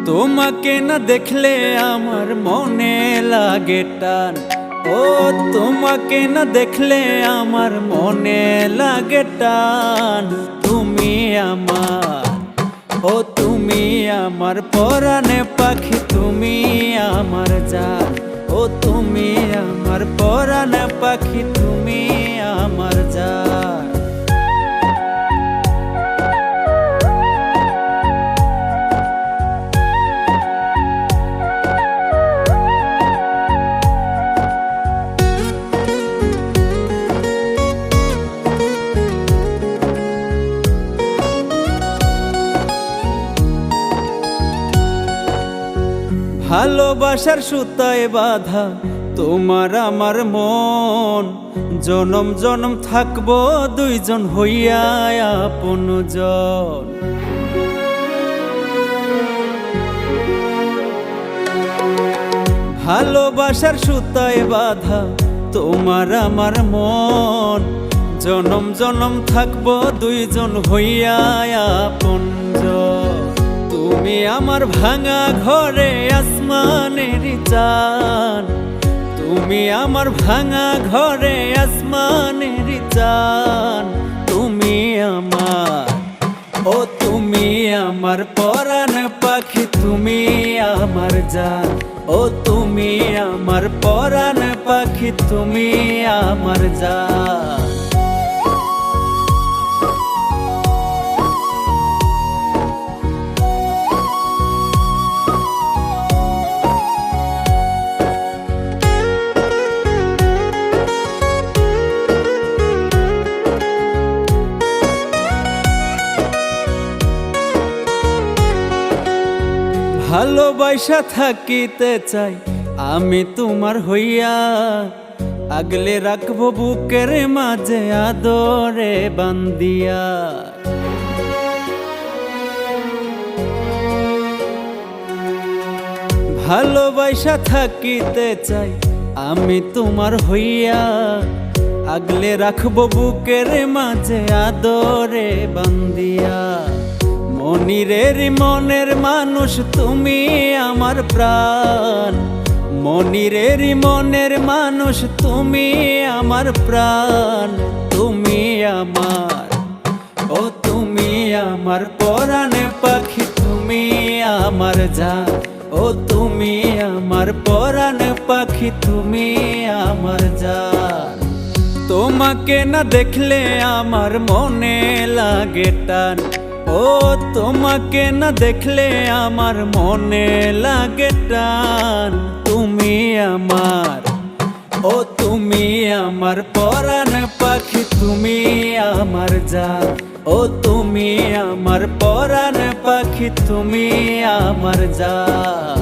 তোমাকে না দেখলে আমার মনে লাগে টান। ও তোমাকে না দেখলে আমার মনে লাগে টান। তুমি আমার, ও তুমি আমার পরাণে পাখি, তুমি আমার জান। ও তুমি আমার পরাণে পাখি, তুমি আমার জান। ভালোবাসার সুতায় বাঁধা তোমার আমার মন, জনম জনম থাকবো দুইজন হইয়া আপনজন। ভালোবাসার সুতায় বাঁধা তোমার আমার মন, জনম জনম থাকবো দুইজন হইয়া আপনজন। তুমি আমার ভাঙা ঘরে আসমানের চান, তুমি আমার ভাঙা ঘরে আসমানের চান। তুমি আমার, ও তুমি আমার পরাণ পাখি, তুমি আমার জান। ও তুমি আমার পরাণ পাখি, তুমি আমার জান। ভালোবাসা থাকিতে চাই আমি তোমার হইয়া, আগলে রাখবো বুকের মাঝে আদরে বান্দিয়া। ভালোবাসা থাকিতে চাই আমি তোমার হইয়া, আগলে রাখবো বুকের মাঝে আদরে বান্দিয়া। মনিরের মনের মানুষ তুমি আমার প্রাণ, মনিরের মনের মানুষ তুমি আমার প্রাণ। তুমি আমার, ও তুমি আমার পরাণে পাখি, তুমি আমার জান। ও তুমি আমার পরাণে পাখি, তুমি আমার জান। তোমাকে না দেখলে আমার মনে লাগে টান। ও তোমাকে না দেখলে আমার মনে লাগে টান। তুমি আমার, ও তুমি আমার পরাণ পাখি, তুমি আমার জান। ও তুমি আমার পরাণ পাখি, তুমি আমার জান।